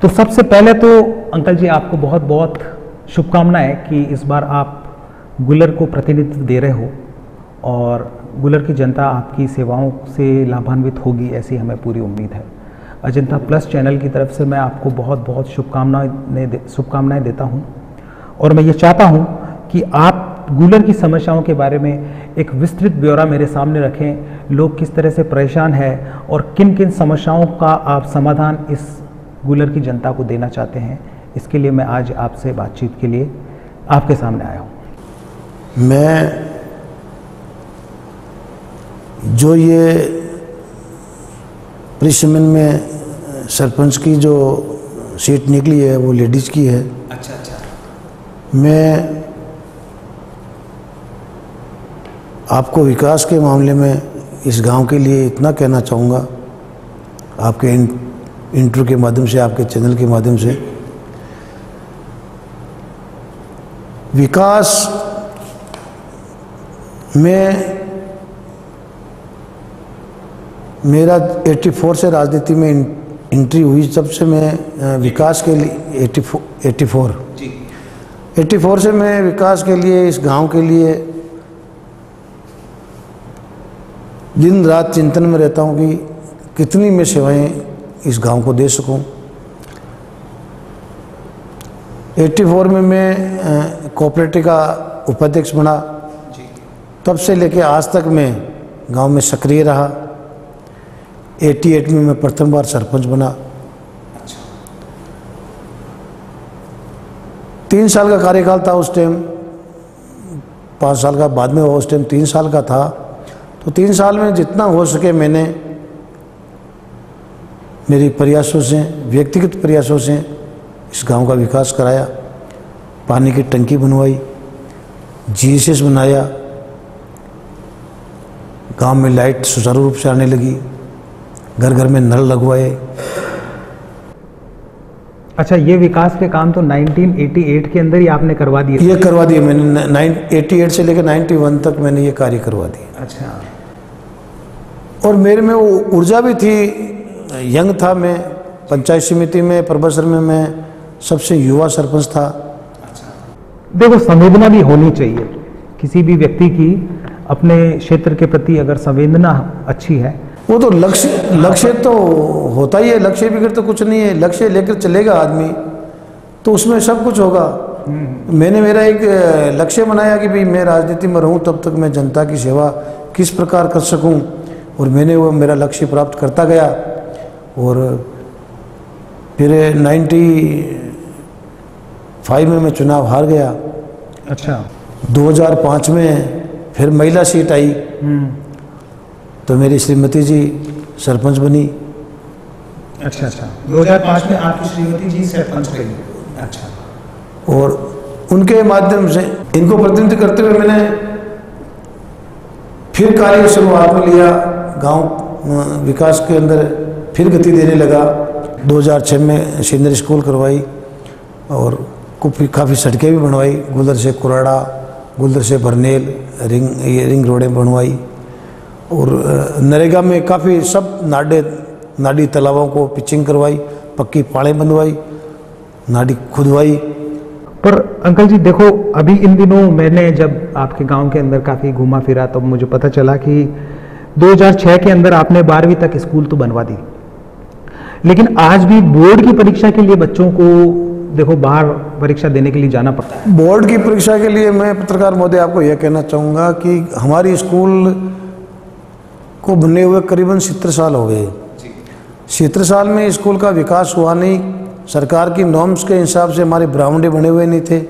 तो सबसे पहले तो अंकल जी आपको बहुत बहुत शुभकामनाएं कि इस बार आप गुलर को प्रतिनिधित्व दे रहे हो और गुलर की जनता आपकी सेवाओं से लाभान्वित होगी, ऐसी हमें पूरी उम्मीद है। अजंता प्लस चैनल की तरफ से मैं आपको बहुत बहुत शुभकामनाएं देता हूं और मैं ये चाहता हूं कि आप गुलर की समस्याओं के बारे में एक विस्तृत ब्यौरा मेरे सामने रखें। लोग किस तरह से परेशान हैं और किन किन समस्याओं का आप समाधान इस गुलर की जनता को देना चाहते हैं, इसके लिए मैं आज आपसे बातचीत के लिए आपके सामने आया हूँ। मैं जो ये परिसमन में सरपंच की जो सीट निकली है वो लेडीज़ की है। अच्छा। मैं आपको विकास के मामले में इस गांव के लिए इतना कहना चाहूँगा, आपके इंटरव्यू के माध्यम से, आपके चैनल के माध्यम से, विकास में मेरा 84 से राजनीति में एंट्री हुई। तब से मैं विकास के लिए 84 से मैं विकास के लिए, इस गांव के लिए दिन रात चिंतन में रहता हूं कि कितनी मैं सेवाएं इस गांव को दे सकूं। 84 में मैं कोऑपरेटिव का उपाध्यक्ष बना। तब से लेकर आज तक मैं गांव में सक्रिय रहा। 88 में मैं प्रथम बार सरपंच बना। 3 साल का कार्यकाल था उस टाइम, 5 साल का बाद में हुआ, उस टाइम 3 साल का था। तो 3 साल में जितना हो सके मैंने मेरी प्रयासों से, व्यक्तिगत प्रयासों से इस गांव का विकास कराया। पानी की टंकी बनवाई, जीएसएस बनाया, गांव में लाइट सुचारू रूप से आने लगी, घर घर में नल लगवाए। अच्छा, ये विकास के काम तो 1988 के अंदर ही आपने करवा दिए? ये करवा दिए मैंने। 88 से लेकर 91 तक मैंने ये कार्य करवा दिए। अच्छा। और मेरे में वो ऊर्जा भी थी, यंग था मैं। पंचायत समिति में, प्रबसर में मैं सबसे युवा सरपंच था। अच्छा। देखो, संवेदना भी होनी चाहिए किसी भी व्यक्ति की, अपने क्षेत्र के प्रति अगर संवेदना अच्छी है। वो तो लक्ष्य तो होता ही है, लक्ष्य बिगड़ तो कुछ नहीं है। लक्ष्य लेकर चलेगा आदमी तो उसमें सब कुछ होगा। मैंने मेरा एक लक्ष्य बनाया कि भाई मैं राजनीति में रहूं तब तक मैं जनता की सेवा किस प्रकार कर सकूं, और मैंने वो मेरा लक्ष्य प्राप्त करता गया। और फिर 95 में मैं चुनाव हार गया। अच्छा। 2005 में फिर महिला सीट आई तो मेरी श्रीमती जी सरपंच बनी। अच्छा। 2005 में आपकी श्रीमती जी सरपंच बनी। अच्छा। और उनके माध्यम से इनको प्रतिनिधित्व करते हुए मैंने फिर कार्य शुरुआत में लिया। गांव विकास के अंदर फिर गति देने लगा। 2006 में सीनियर स्कूल करवाई और काफ़ी सड़कें भी बनवाई। गुलर से कुराड़ा, गुलर से बरनेल, रिंग रोडें बनवाई। और नरेगा में काफ़ी सब नाडी तालाबों को पिचिंग करवाई, पक्की पाड़ें बनवाई, नाडी खुदवाई। पर अंकल जी देखो, अभी इन दिनों मैंने जब आपके गांव के अंदर काफ़ी घूमा फिरा तब मुझे पता चला कि 2006 के अंदर आपने 12वीं तक स्कूल तो बनवा दी, लेकिन आज भी बोर्ड की परीक्षा के लिए बच्चों को देखो बाहर परीक्षा देने के लिए जाना पड़ता है। बोर्ड की परीक्षा के लिए मैं पत्रकार महोदय आपको यह कहना चाहूँगा कि हमारी स्कूल को बने हुए करीबन 70 साल हो गए। 70 साल में स्कूल का विकास हुआ नहीं। सरकार की नॉर्म्स के हिसाब से हमारे बाउंड्री बने हुए नहीं थे।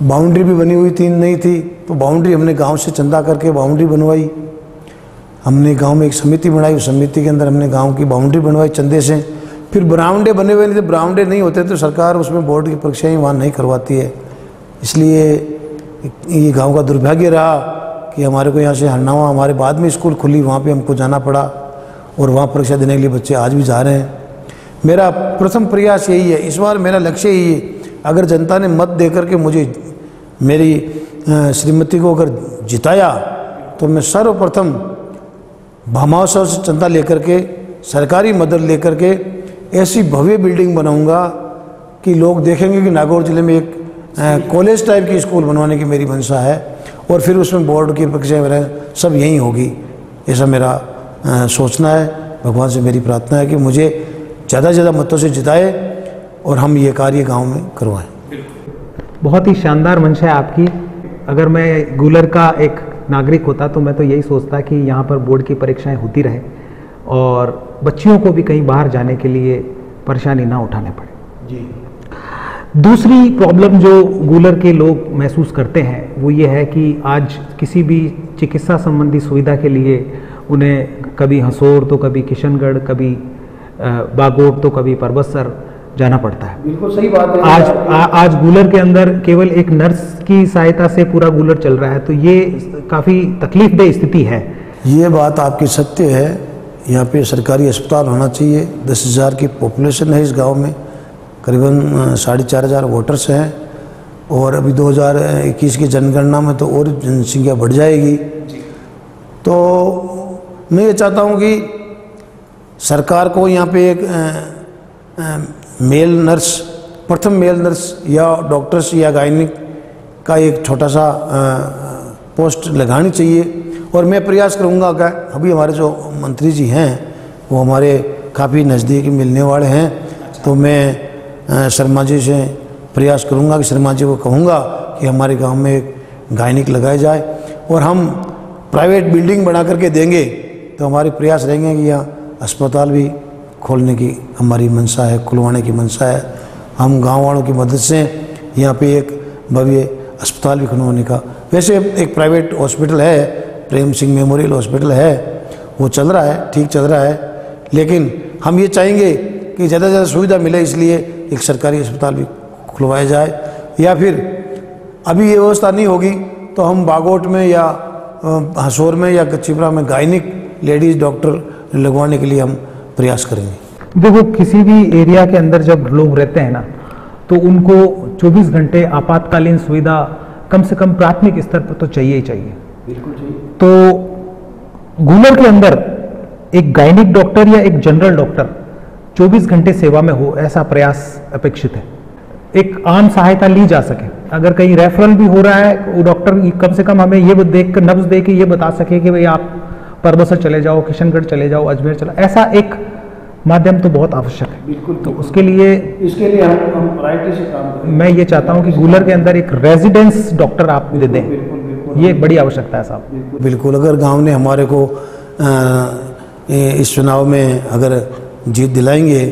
बाउंड्री भी बनी हुई थी नहीं थी, तो बाउंड्री हमने गांव से चंदा करके बाउंड्री बनवाई। हमने गांव में एक समिति बनाई, उस समिति के अंदर हमने गांव की बाउंड्री बनवाई चंदे से। फिर बरामदे बने हुए नहीं थे, बरामदे नहीं होते तो सरकार उसमें बोर्ड की परीक्षाएँ वहाँ नहीं करवाती है। इसलिए ये गाँव का दुर्भाग्य रहा कि हमारे को यहाँ से हरनावा, हमारे बाद में स्कूल खुली, वहाँ पे हमको जाना पड़ा और वहाँ परीक्षा देने के लिए बच्चे आज भी जा रहे हैं। मेरा प्रथम प्रयास यही है, इस बार मेरा लक्ष्य यही है, अगर जनता ने मत दे करके मुझे मेरी श्रीमती को अगर जिताया तो मैं सर्वप्रथम भामाशाह से चंदा लेकर के, सरकारी मदद लेकर के ऐसी भव्य बिल्डिंग बनाऊंगा कि लोग देखेंगे कि नागौर जिले में एक कॉलेज टाइप की स्कूल बनवाने की मेरी मंशा है, और फिर उसमें बोर्ड की परीक्षाएं वगैरह सब यहीं होगी, ऐसा मेरा सोचना है। भगवान से मेरी प्रार्थना है कि मुझे ज़्यादा से ज़्यादा मतों से जिताए और हम ये कार्य गांव में करवाएं। बहुत ही शानदार मंशा है आपकी। अगर मैं गूलर का एक नागरिक होता तो मैं तो यही सोचता कि यहाँ पर बोर्ड की परीक्षाएं होती रहे और बच्चियों को भी कहीं बाहर जाने के लिए परेशानी ना उठाने पड़े। जी। दूसरी प्रॉब्लम जो गूलर के लोग महसूस करते हैं वो ये है कि आज किसी भी चिकित्सा संबंधी सुविधा के लिए उन्हें कभी हंसोर तो कभी किशनगढ़, कभी बागोट तो कभी परबतसर जाना पड़ता है। बिल्कुल सही बात है। आज गूलर के अंदर केवल एक नर्स की सहायता से पूरा गूलर चल रहा है, तो ये काफ़ी तकलीफदेह स्थिति है। ये बात आपकी सत्य है। यहाँ पे सरकारी अस्पताल होना चाहिए। 10,000 की पॉपुलेशन है इस गांव में, करीबन 4,500 वोटर्स हैं, और अभी 2021 की जनगणना में तो और जनसंख्या बढ़ जाएगी। तो मैं ये चाहता हूँ कि सरकार को यहाँ पे एक मेल नर्स, प्रथम मेल नर्स या डॉक्टर्स या गायनिक का एक छोटा सा पोस्ट लगानी चाहिए। और मैं प्रयास करूँगा कि अभी हमारे जो मंत्री जी हैं वो हमारे काफ़ी नज़दीक मिलने वाले हैं, तो मैं शर्मा जी से प्रयास करूँगा कि शर्मा जी को कहूँगा कि हमारे गांव में एक गायनिक लगाया जाए, और हम प्राइवेट बिल्डिंग बना करके देंगे तो हमारे प्रयास रहेंगे कि यहाँ अस्पताल भी खोलने की हमारी मंशा है, खुलवाने की मंशा है। हम गांव वालों की मदद से यहाँ पे एक भव्य अस्पताल भी खुलवाने का, वैसे एक प्राइवेट हॉस्पिटल है, प्रेम सिंह मेमोरियल हॉस्पिटल है, वो चल रहा है, ठीक चल रहा है, लेकिन हम ये चाहेंगे कि ज़्यादा से ज़्यादा सुविधा मिले, इसलिए एक सरकारी अस्पताल भी खुलवाया जाए। या फिर अभी ये व्यवस्था नहीं होगी तो हम बागोट में या हसोर में या कच्चीपुरा में गायनिक लेडीज़ डॉक्टर लगवाने के लिए हम प्रयास करेंगे। देखो, किसी भी एरिया के अंदर जब लोग रहते हैं ना, तो उनको 24 घंटे आपातकालीन सुविधा कम से कम प्राथमिक स्तर पर तो चाहिए ही चाहिए। बिल्कुल चाहिए। तो गूलर के अंदर एक गायनिक डॉक्टर या एक जनरल डॉक्टर 24 घंटे सेवा में हो, ऐसा प्रयास अपेक्षित है। एक आम सहायता ली जा सके, अगर कहीं रेफरल भी हो रहा है, वो डॉक्टर कम से कम हमें ये देख कर, नब्ज दे के ये बता सके कि भाई आप परबतसर चले जाओ, किशनगढ़ चले जाओ, अजमेर चलो, ऐसा एक माध्यम तो बहुत आवश्यक है। बिल्कुल। तो उसके लिए हम वैरायटी से काम करें। मैं ये चाहता हूँ कि गूलर के अंदर एक रेजिडेंस डॉक्टर आप दे दें, ये एक बड़ी आवश्यकता है साहब। बिल्कुल, अगर गांव ने हमारे को इस चुनाव में अगर जीत दिलाएंगे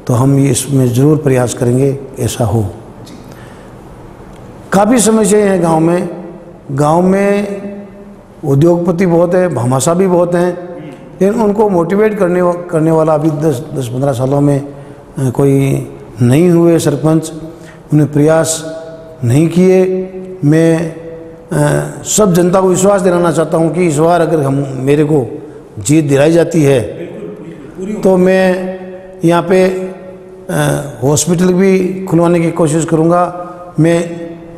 तो हम इसमें ज़रूर प्रयास करेंगे ऐसा हो। काफ़ी समस्याएं हैं गांव में। गांव में उद्योगपति बहुत है, भामाशाह भी बहुत हैं, लेकिन उनको मोटिवेट करने वाला अभी 10-15 सालों में कोई नहीं हुए सरपंच, उन्हें प्रयास नहीं किए। मैं सब जनता को विश्वास दिलाना चाहता हूं कि इस बार अगर हम मेरे को जीत दिलाई जाती है तो मैं यहाँ पे हॉस्पिटल भी खुलवाने की कोशिश करूँगा, मैं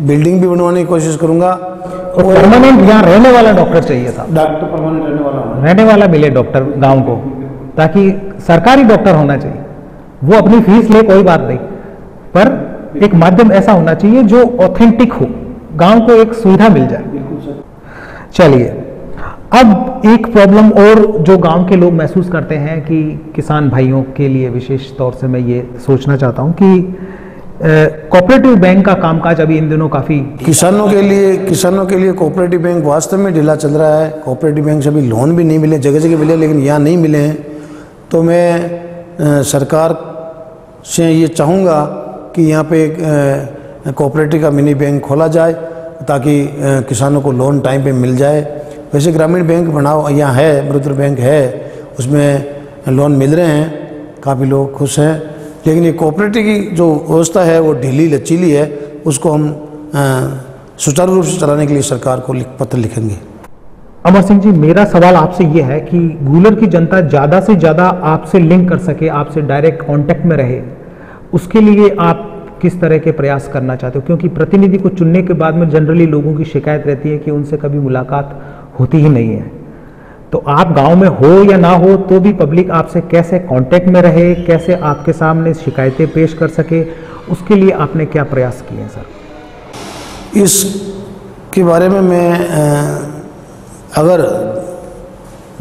बिल्डिंग भी बनवाने की कोशिश करूँगा। और परमानेंट यहाँ रहने वाला डॉक्टर चाहिए था, डॉक्टर परमानेंट रहने वाला मिले डॉक्टर गांव को, ताकि सरकारी डॉक्टर होना चाहिए। वो अपनी फीस ले, कोई बात नहीं, पर एक माध्यम ऐसा होना चाहिए जो ऑथेंटिक हो, गांव को एक सुविधा मिल जाए। चलिए, अब एक प्रॉब्लम और जो गांव के लोग महसूस करते हैं कि किसान भाइयों के लिए विशेष तौर से मैं ये सोचना चाहता हूँ कि कोऑपरेटिव बैंक का कामकाज अभी इन दिनों काफ़ी किसानों के लिए कोऑपरेटिव बैंक वास्तव में ढीला चल रहा है। कोऑपरेटिव बैंक से अभी लोन भी नहीं मिले, जगह जगह मिले लेकिन यहाँ नहीं मिले हैं। तो मैं सरकार से ये चाहूँगा कि यहाँ पे एक कोऑपरेटिव का मिनी बैंक खोला जाए ताकि किसानों को लोन टाइम पे मिल जाए। वैसे ग्रामीण बैंक बनाओ यहाँ है, मृदुर बैंक है, उसमें लोन मिल रहे हैं, काफ़ी लोग खुश हैं, लेकिन ये कोऑपरेटिव की जो व्यवस्था है वो ढीली लचीली है, उसको हम सुचारू रूप से चलाने के लिए सरकार को पत्र लिखेंगे। अमर सिंह जी, मेरा सवाल आपसे ये है कि गूलर की जनता ज़्यादा से ज़्यादा आपसे लिंक कर सके, आपसे डायरेक्ट कांटेक्ट में रहे, उसके लिए आप किस तरह के प्रयास करना चाहते हो? क्योंकि प्रतिनिधि को चुनने के बाद में जनरली लोगों की शिकायत रहती है कि उनसे कभी मुलाकात होती ही नहीं है। तो आप गांव में हो या ना हो तो भी पब्लिक आपसे कैसे कांटेक्ट में रहे, कैसे आपके सामने शिकायतें पेश कर सके, उसके लिए आपने क्या प्रयास किए हैं सर? इसके बारे में मैं अगर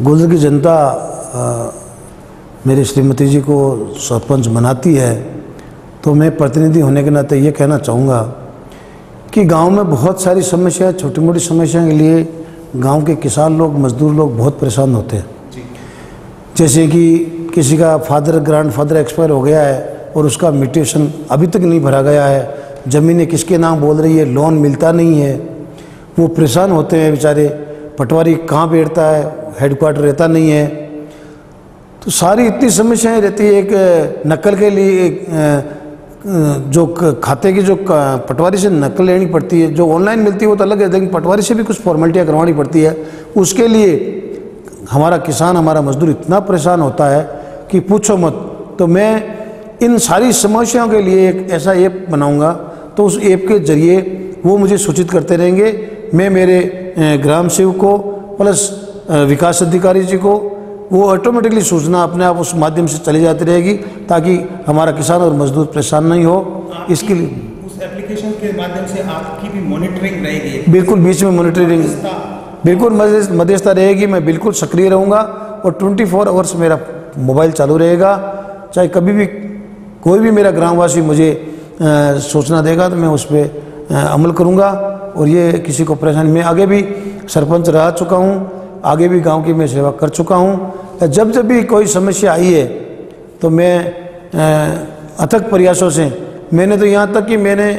गुलर की जनता मेरी श्रीमती जी को सरपंच बनाती है तो मैं प्रतिनिधि होने के नाते ये कहना चाहूँगा कि गांव में बहुत सारी समस्या, छोटी मोटी समस्याओं के लिए गांव के किसान लोग, मजदूर लोग बहुत परेशान होते हैं। जैसे कि किसी का फादर, ग्रैंडफादर एक्सपायर हो गया है और उसका म्यूटेशन अभी तक नहीं भरा गया है, ज़मीनें किसके नाम बोल रही है, लोन मिलता नहीं है, वो परेशान होते हैं बेचारे। पटवारी कहाँ बैठता है, हेडक्वार्टर रहता नहीं है, तो सारी इतनी समस्याएं रहती है। एक नकल के लिए जो खाते की जो पटवारी से नकल लेनी पड़ती है, जो ऑनलाइन मिलती है वो तो अलग है, लेकिन पटवारी से भी कुछ फॉर्मेलिटियाँ करवानी पड़ती है। उसके लिए हमारा किसान, हमारा मजदूर इतना परेशान होता है कि पूछो मत। तो मैं इन सारी समस्याओं के लिए एक ऐसा ऐप बनाऊंगा, तो उस ऐप के जरिए वो मुझे सूचित करते रहेंगे। मैं मेरे ग्राम सेवक को प्लस विकास अधिकारी जी को वो ऑटोमेटिकली सूचना अपने आप उस माध्यम से चली जाती रहेगी, ताकि हमारा किसान और मजदूर परेशान नहीं हो। इसके लिए उस एप्लीकेशन के माध्यम से आपकी भी मॉनिटरिंग रहेगी? बिल्कुल, बीच में मॉनिटरिंग, बिल्कुल मध्यस्थता रहेगी। मैं बिल्कुल सक्रिय रहूँगा और 24 आवर्स मेरा मोबाइल चालू रहेगा। चाहे कभी भी कोई भी मेरा ग्रामवासी मुझे सूचना देगा तो मैं उस पर अमल करूँगा। और ये किसी को परेशानी, मैं आगे भी सरपंच रह चुका हूँ, आगे भी गांव की मैं सेवा कर चुका हूँ। जब जब भी कोई समस्या आई है तो मैं अथक प्रयासों से, मैंने तो यहाँ तक कि मैंने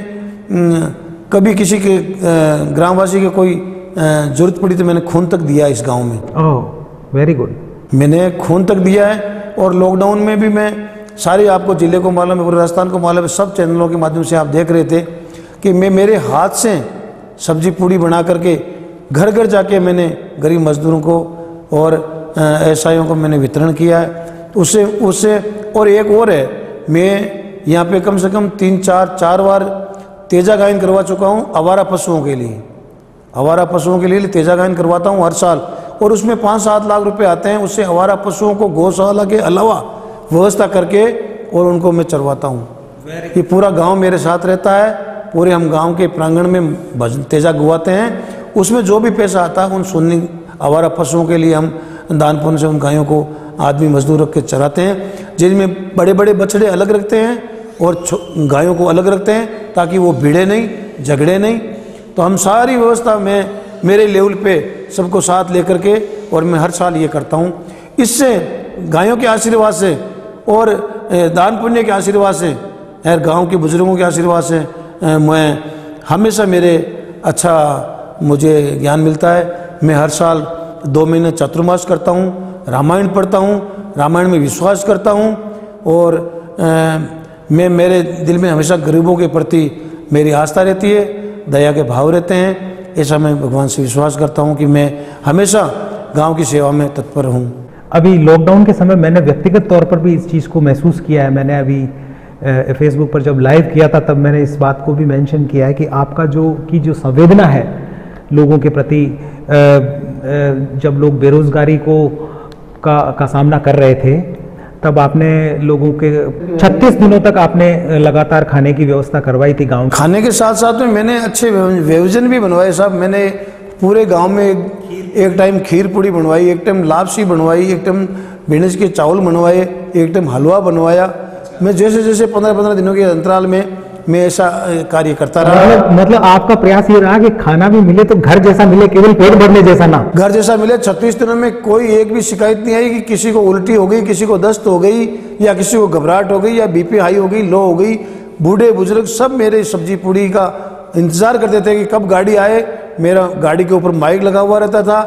कभी किसी के ग्रामवासी के कोई जरूरत पड़ी तो मैंने खून तक दिया इस गांव में। ओह, वेरी गुड। मैंने खून तक दिया है। और लॉकडाउन में भी मैं सारे, आपको जिले को मालूम है, पूरे राजस्थान को मालूम है, सब चैनलों के माध्यम से आप देख रहे थे कि मैं मेरे हाथ से सब्जी पूड़ी बना करके घर घर जाके मैंने गरीब मजदूरों को और एसआईओं को मैंने वितरण किया है। उससे और एक और है, मैं यहाँ पे कम से कम 3-4 बार तेजा गायन करवा चुका हूँ आवारा पशुओं के लिए। आवारा पशुओं के लिए तेजा गायन करवाता हूँ हर साल, और उसमें 5-7 लाख रुपए आते हैं। उससे आवारा पशुओं को गौशाला के अलावा व्यवस्था करके और उनको मैं चरवाता हूँ। ये पूरा गाँव मेरे साथ रहता है, पूरे हम गांव के प्रांगण में भजन तेजा गुवाते हैं। उसमें जो भी पैसा आता है उन सुन्नी आवारा पशुओं के लिए हम दान पुण्य से उन गायों को आदमी मजदूर रख के चराते हैं, जिनमें बड़े बड़े बछड़े अलग रखते हैं और गायों को अलग रखते हैं, ताकि वो भिड़े नहीं, झगड़े नहीं। तो हम सारी व्यवस्था में मेरे लेवल पे सबको साथ लेकर के, और मैं हर साल ये करता हूँ। इससे गायों के आशीर्वाद से और दान पुण्य के आशीर्वाद से और गाँव के बुजुर्गों के आशीर्वाद से मैं हमेशा मेरे अच्छा मुझे ज्ञान मिलता है। मैं हर साल 2 महीने चातुर्मास करता हूँ, रामायण पढ़ता हूँ, रामायण में विश्वास करता हूँ, और मैं मेरे दिल में हमेशा गरीबों के प्रति मेरी आस्था रहती है, दया के भाव रहते हैं। ऐसा मैं भगवान से विश्वास करता हूँ कि मैं हमेशा गांव की सेवा में तत्पर हूँ। अभी लॉकडाउन के समय मैंने व्यक्तिगत तौर पर भी इस चीज़ को महसूस किया है। मैंने अभी फेसबुक पर जब लाइव किया था तब मैंने इस बात को भी मेंशन किया है कि आपका जो संवेदना है लोगों के प्रति, जब लोग बेरोजगारी का सामना कर रहे थे तब आपने लोगों के 36 दिनों तक आपने लगातार खाने की व्यवस्था करवाई थी गांव। खाने के साथ साथ में मैंने अच्छे व्यंजन भी बनवाए साहब। मैंने पूरे गांव में एक टाइम खीर पूड़ी बनवाई, एक टाइम लापसी बनवाई, एक टाइम भिंड के चावल बनवाए, एक टाइम हलवा बनवाया। मैं जैसे जैसे 15-15 दिनों के अंतराल में मैं ऐसा कार्य करता रहा। मतलब आपका प्रयास ये रहा कि खाना भी मिले तो घर जैसा मिले, केवल पेट भरने जैसा ना, घर जैसा मिले। 36 दिनों में कोई एक भी शिकायत नहीं आई कि किसी को उल्टी हो गई, किसी को दस्त हो गई, या किसी को घबराहट हो गई, या बीपी हाई हो गई, लो हो गई। बूढ़े बुजुर्ग सब मेरे सब्जी पूड़ी का इंतजार करते थे कि कब गाड़ी आए। मेरा गाड़ी के ऊपर माइक लगा हुआ रहता था,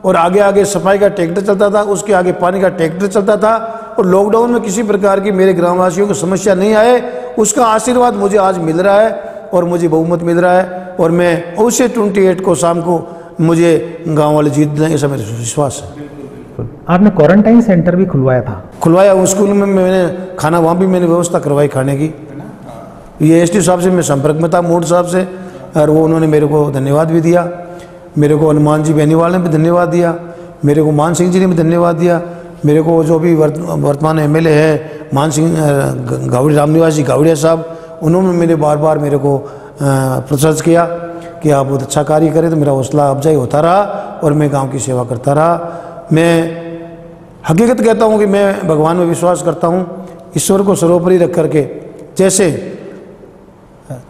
और आगे आगे सफाई का ट्रैक्टर चलता था, उसके आगे पानी का ट्रैक्टर चलता था। और लॉकडाउन में किसी प्रकार की मेरे ग्रामवासियों को समस्या नहीं आए, उसका आशीर्वाद मुझे आज मिल रहा है और मुझे बहुमत मिल रहा है। और मैं अवश्य 28 को शाम को मुझे गांव वाले जीत दें, ऐसा मेरा विश्वास है। आपने क्वारंटाइन सेंटर भी खुलवाया था? खुलवाया, उस स्कूल में मैंने खाना, वहाँ भी मैंने व्यवस्था करवाई खाने की। ये एसटी साहब से मैं संपर्क में था, मोड साहब से, और वो उन्होंने मेरे को धन्यवाद भी दिया। मेरे को हनुमान जी बेनीवाल ने भी धन्यवाद दिया, मेरे को मान सिंह जी ने भी धन्यवाद दिया, मेरे को जो भी वर्तमान एमएलए है मान सिंह गावड़ी रामनिवास जी गावड़िया साहब, उन्होंने मेरे बार बार मेरे को प्रोत्साहित किया कि आप बहुत अच्छा कार्य करें। तो मेरा हौसला अफजाई होता रहा और मैं गांव की सेवा करता रहा। मैं हकीकत कहता हूं कि मैं भगवान में विश्वास करता हूं, ईश्वर को सर्वोपरि रख करके। जैसे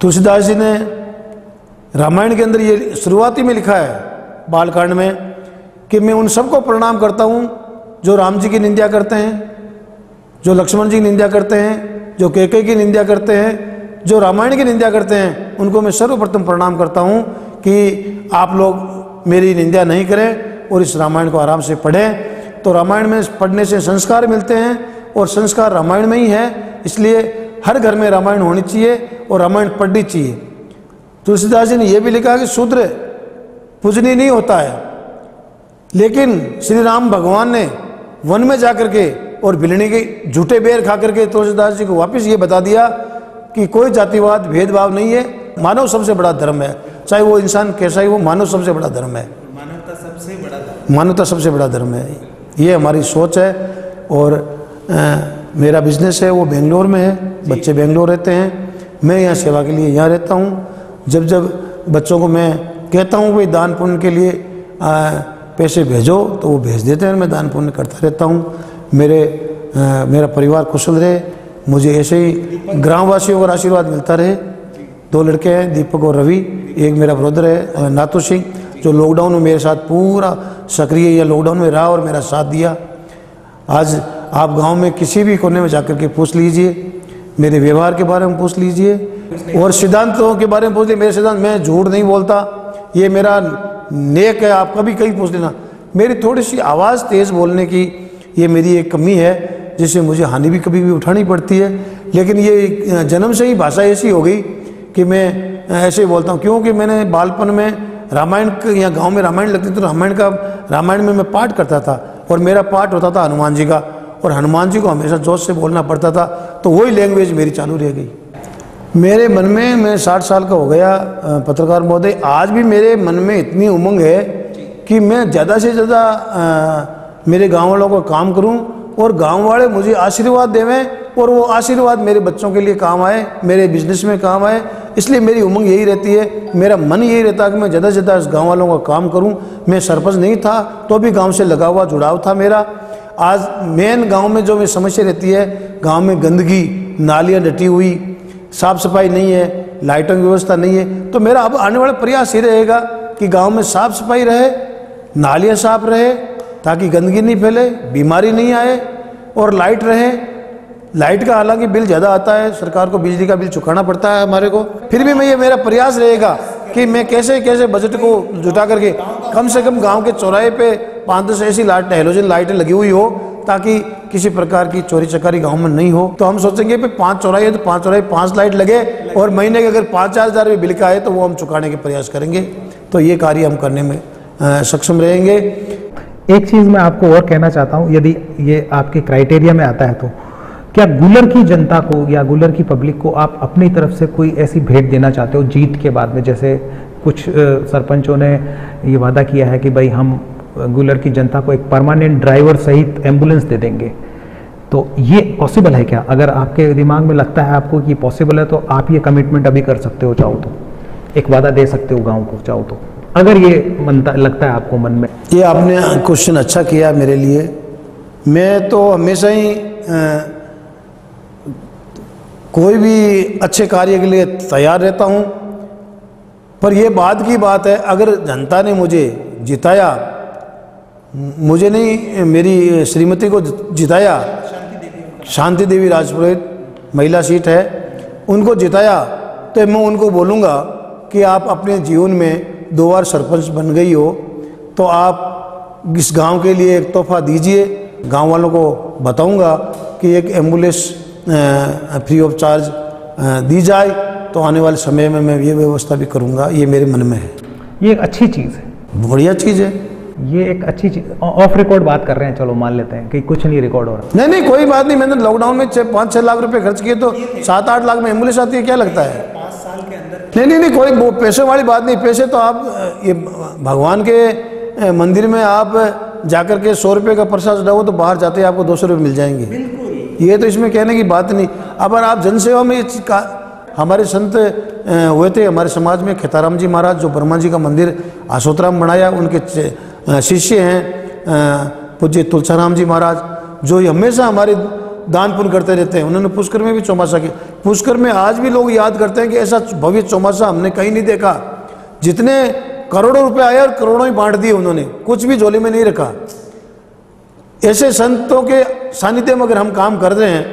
तुलसीदास जी ने रामायण के अंदर ये शुरुआती में लिखा है बालकांड में कि मैं उन सबको प्रणाम करता हूं जो राम जी की निंदा करते हैं, जो लक्ष्मण जी की निंदा करते हैं, जो कैकेयी की निंदा करते हैं, जो रामायण की निंदा करते हैं, उनको मैं सर्वप्रथम प्रणाम करता हूं कि आप लोग मेरी निंदा नहीं करें और इस रामायण को आराम से पढ़ें। तो रामायण में पढ़ने से संस्कार मिलते हैं और संस्कार रामायण में ही है, इसलिए हर घर में रामायण होनी चाहिए और रामायण पढ़नी चाहिए। तुलसीदास जी ने यह भी लिखा कि शूद्र पूजनीय नहीं होता है, लेकिन श्री राम भगवान ने वन में जाकर के और बिलनी के झूठे बेर खा करके तुलसीदास जी को वापस ये बता दिया कि कोई जातिवाद भेदभाव नहीं है, मानव सबसे बड़ा धर्म है, चाहे वो इंसान कैसा ही वो, मानव सबसे बड़ा धर्म है, मानवता सबसे बड़ा धर्म, मानवता सबसे बड़ा धर्म है। ये हमारी सोच है। और मेरा बिजनेस है वो बेंगलोर में है, बच्चे बेंगलोर रहते हैं, मैं यहाँ सेवा के लिए यहाँ रहता हूँ। जब जब बच्चों को मैं कहता हूँ भाई दान पुण्य के लिए पैसे भेजो तो वो भेज देते हैं, मैं दान पुण्य करता रहता हूँ। मेरा परिवार कुशल रहे, मुझे ऐसे ही ग्रामवासियों का आशीर्वाद मिलता रहे। 2 लड़के हैं, दीपक और रवि, एक मेरा ब्रदर है नातू सिंह, जो लॉकडाउन में मेरे साथ पूरा सक्रिय या लॉकडाउन में रहा और मेरा साथ दिया। आज आप गांव में किसी भी कोने में जाकर के पूछ लीजिए, मेरे व्यवहार के बारे में पूछ लीजिए और सिद्धांतों के बारे में पूछ लीजिए। मेरे सिद्धांत, मैं झूठ नहीं बोलता, ये मेरा नेक है, आप कभी कहीं पूछ लेना। मेरी थोड़ी सी आवाज़ तेज़ बोलने की ये मेरी एक कमी है, जिससे मुझे हानि भी कभी भी उठानी पड़ती है, लेकिन ये जन्म से ही भाषा ऐसी हो गई कि मैं ऐसे ही बोलता हूँ। क्योंकि मैंने बालपन में रामायण यहाँ गांव में रामायण लगती तो रामायण में मैं पाठ करता था और मेरा पाठ होता था हनुमान जी का, और हनुमान जी को हमेशा जोश से बोलना पड़ता था, तो वही लैंग्वेज मेरी चालू रह गई। मेरे मन में, मैं 60 साल का हो गया पत्रकार महोदय, आज भी मेरे मन में इतनी उमंग है कि मैं ज़्यादा से ज़्यादा मेरे गाँव वालों को काम करूं और गांव वाले मुझे आशीर्वाद देवें और वो आशीर्वाद मेरे बच्चों के लिए काम आए, मेरे बिजनेस में काम आए। इसलिए मेरी उमंग यही रहती है, मेरा मन यही रहता है कि मैं ज़्यादा से ज़्यादा इस गाँव वालों का काम करूँ। मैं सरपंच नहीं था तो भी गाँव से लगा हुआ जुड़ाव था मेरा। आज मेन गाँव में जो मेरी समस्या रहती है, गाँव में गंदगी, नालियाँ डटी हुई, साफ सफाई नहीं है, लाइटों की व्यवस्था नहीं है, तो मेरा अब आने वाला प्रयास ये रहेगा कि गांव में साफ सफाई रहे, नालियाँ साफ रहे, ताकि गंदगी नहीं फैले, बीमारी नहीं आए, और लाइट रहे। लाइट का हालांकि बिल ज़्यादा आता है, सरकार को बिजली का बिल चुकाना पड़ता है हमारे को, फिर भी मैं ये मेरा प्रयास रहेगा कि मैं कैसे कैसे बजट को जुटा करके कम से कम गाँव के चौराहे पे 5-10 ऐसी लाइट, हैलोजन लाइटें लगी हुई हो, ताकि किसी प्रकार की चोरी चकारी गांव में नहीं हो। तो हम सोचेंगे कि 5 चौराहे है तो 5 चौराहे 5 लाइट लगे, और महीने के अगर 5-4 हज़ार बिल का है तो वो हम चुकाने के प्रयास करेंगे। तो ये कार्य हम करने में सक्षम रहेंगे। एक चीज़ मैं आपको और कहना चाहता हूँ, यदि ये आपके क्राइटेरिया में आता है तो क्या गुलर की जनता को या गुलर की पब्लिक को आप अपनी तरफ से कोई ऐसी भेंट देना चाहते हो जीत के बाद में? जैसे कुछ सरपंचों ने ये वादा किया है कि भाई हम गुलर की जनता को एक परमानेंट ड्राइवर सहित एम्बुलेंस दे देंगे, तो ये पॉसिबल है क्या? अगर आपके दिमाग में लगता है आपको कि पॉसिबल है तो आप ये कमिटमेंट अभी कर सकते हो, चाहो तो एक वादा दे सकते हो गांव को, चाहो तो, अगर ये लगता है आपको मन में। ये आपने क्वेश्चन अच्छा किया मेरे लिए। मैं तो हमेशा ही कोई भी अच्छे कार्य के लिए तैयार रहता हूँ, पर यह बाद की बात है, अगर जनता ने मुझे जिताया, मुझे नहीं, मेरी श्रीमती को जिताया, शांति देवी राजपुरोहित महिला सीट है, उनको जिताया, तो मैं उनको बोलूँगा कि आप अपने जीवन में 2 बार सरपंच बन गई हो, तो आप इस गांव के लिए एक तोहफा दीजिए। गांव वालों को बताऊंगा कि एक एम्बुलेंस फ्री ऑफ चार्ज दी जाए, तो आने वाले समय में मैं ये व्यवस्था भी करूंगा। ये मेरे मन में है। ये एक अच्छी चीज़ है, बढ़िया चीज़ है, ये एक अच्छी चीज। ऑफ रिकॉर्ड बात कर रहे हैं, चलो मान लेते हैं कि कुछ नहीं रिकॉर्ड हो रहा। नहीं कोई बात नहीं, मैंने लॉकडाउन में 5-6 लाख रुपए खर्च किए, तो 7-8 लाख में एम्बुलेंस आती है, क्या लगता है? 5 साल के अंदर। नहीं कोई वो पैसे वाली बात नहीं। पैसे तो आप ये भगवान के मंदिर में आप जाकर के 100 रुपये का प्रसाद चढ़ाओ तो बाहर जाते ही आपको 200 रुपये मिल जाएंगे। ये तो इसमें कहने की बात नहीं। अगर आप जनसेवा में इस चीज़ का, हमारे संत हुए थे हमारे समाज में, खेताराम जी महाराज जो ब्रह्मा जी का मंदिर आसोतरा में बनाया, उनके शिष्य हैं पूज्य तुलसीराम जी महाराज, जो हमेशा हमारे दान पुण्य करते रहते हैं। उन्होंने पुष्कर में भी चौमासा किया। पुष्कर में आज भी लोग याद करते हैं कि ऐसा भव्य चौमासा हमने कहीं नहीं देखा। जितने करोड़ों रुपए आए और करोड़ों ही बांट दिए उन्होंने, कुछ भी झोले में नहीं रखा। ऐसे संतों के सानिध्य में अगर हम काम कर रहे हैं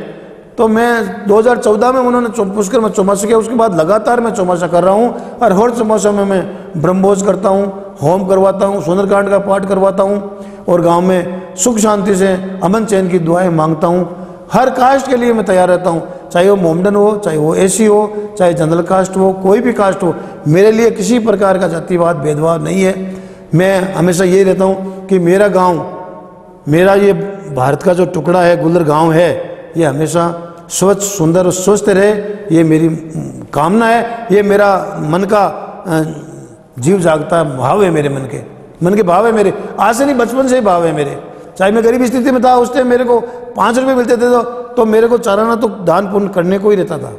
तो मैं 2014 में उन्होंने पुष्कर में चौमासा किया, उसके बाद लगातार मैं चौमासा कर रहा हूँ और हर चौमासा में मैं ब्रह्मभोज करता हूँ, होम करवाता हूँ, सुंदरकांड का पाठ करवाता हूँ और गांव में सुख शांति से अमन चैन की दुआएं मांगता हूँ। हर कास्ट के लिए मैं तैयार रहता हूँ, चाहे वो मोमडन हो, चाहे वो एसी हो, चाहे जनरल कास्ट हो, कोई भी कास्ट हो। मेरे लिए किसी प्रकार का जातिवाद भेदभाव नहीं है। मैं हमेशा यही रहता हूँ कि मेरा गाँव, मेरा ये भारत का जो टुकड़ा है गुल्लर गाँव है, ये हमेशा स्वच्छ सुंदर और स्वस्थ रहे, ये मेरी कामना है। ये मेरा मन का जीव जागता भाव है, मेरे मन के भाव है मेरे, आज से नहीं बचपन से ही भाव है मेरे। चाहे मैं गरीब स्थिति में था, उस टाइम मेरे को 5 रुपये मिलते थे तो मेरे को चाराना तो दान पुण्य करने को ही रहता था।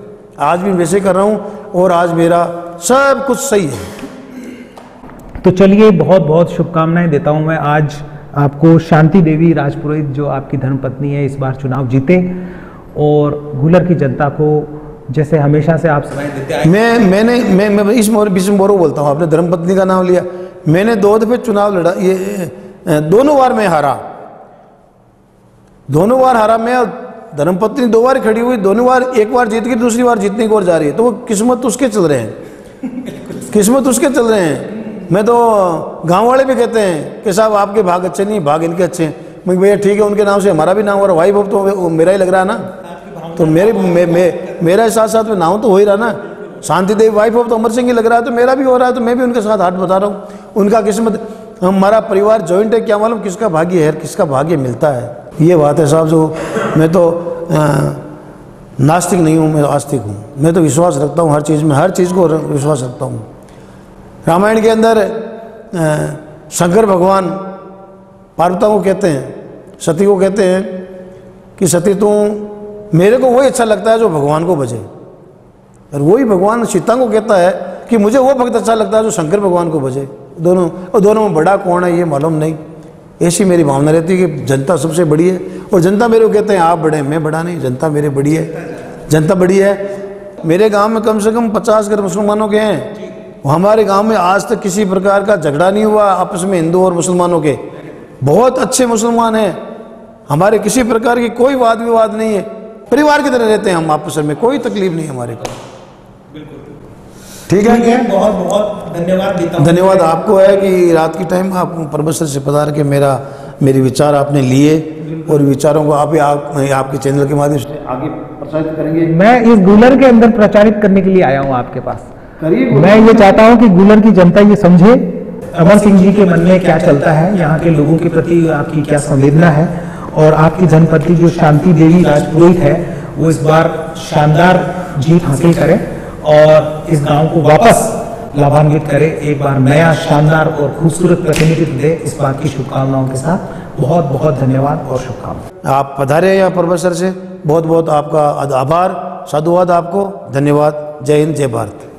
आज भी वैसे कर रहा हूँ और आज मेरा सब कुछ सही है। तो चलिए, बहुत बहुत शुभकामनाएं देता हूं मैं आज आपको। शांति देवी राजपुरोहित जो आपकी धर्मपत्नी है, इस बार चुनाव जीते और गुलर की जनता को जैसे हमेशा से आप सेवाएं देते आए। मैं इस बीच में बोरो बोलता हूँ, आपने धर्मपत्नी का नाम लिया। मैंने 2 दफे चुनाव लड़ा, ये दोनों बार मैं हारा, दोनों बार हारा मैं। धर्मपत्नी 2 बार खड़ी हुई, दोनों बार, एक बार जीत गई, दूसरी बार जीतने की ओर जा रही है। तो वो किस्मत उसके चल रहे हैं, किस्मत उसके चल रहे हैं। मैं तो गांव वाले भी कहते हैं कि साहब आपके भाग अच्छे नहीं, भाग इनके अच्छे हैं। मैं भैया ठीक है, उनके नाम से हमारा भी नाम हो रहा है, भाई बाप तो मेरा ही लग रहा है ना, तो मेरा साथ साथ में नाम तो हो ही रहा ना। शांति देवी वाइफ ऑफ तो अमर सिंह ही लग रहा है, तो मेरा भी हो रहा है, तो मैं भी उनके साथ हाथ बता रहा हूँ। उनका किस्मत, हमारा परिवार जॉइंट है, क्या मालूम किसका भाग्य है, किसका भाग्य मिलता है। ये बात है साहब। जो मैं तो नास्तिक नहीं हूँ, मैं आस्तिक हूँ। मैं तो विश्वास रखता हूँ हर चीज़ में, हर चीज़ को विश्वास रखता हूँ। रामायण के अंदर शंकर भगवान पार्वती को कहते हैं, सती को कहते हैं कि सती तू, मेरे को वही अच्छा लगता है जो भगवान को भजे। और वही भगवान सीता को कहता है कि मुझे वो भक्त अच्छा लगता है जो शंकर भगवान को भजे। दोनों में बड़ा कौन है ये मालूम नहीं। ऐसी मेरी भावना रहती है कि जनता सबसे बड़ी है और जनता मेरे को कहते हैं आप बड़े, मैं बड़ा नहीं, जनता मेरे बड़ी है, जनता बड़ी है। मेरे गांव में कम से कम 50 घर मुसलमानों के हैं। हमारे गांव में आज तक किसी प्रकार का झगड़ा नहीं हुआ आपस में, हिंदू और मुसलमानों के। बहुत अच्छे मुसलमान हैं हमारे, किसी प्रकार की कोई वाद विवाद नहीं है, परिवार की तरह रहते हैं हम आपस में, कोई तकलीफ नहीं है हमारे को। ठीक है, बहुत बहुत धन्यवाद देता हूं। धन्यवाद आपको है कि रात की टाइम आप परमेश्वर से पधार के मेरे विचार आपने लिए और विचारों को आपके चैनल के माध्यम से आगे प्रसारित करेंगे। मैं इस गुलर के अंदर प्रचारित करने के लिए आया हूँ आपके पास। मैं ये चाहता हूँ कि गुलर की जनता ये समझे अमर सिंह जी के मन में क्या चलता है, यहाँ के लोगों के प्रति आपकी क्या संवेदना है, और आपकी धर्मपत्नी जो शांति देवी राजपुरोहित है वो इस बार शानदार जीत हासिल करे और इस गांव को वापस लाभान्वित करे, एक बार नया शानदार और खूबसूरत प्रतिनिधित्व दे। इस बात की शुभकामनाओं के साथ बहुत बहुत धन्यवाद और शुभकामनाएं। आप पधारे यहाँ परमेश्वर से बहुत बहुत आपका आभार, साधुवाद आपको, धन्यवाद। जय हिंद, जय भारत।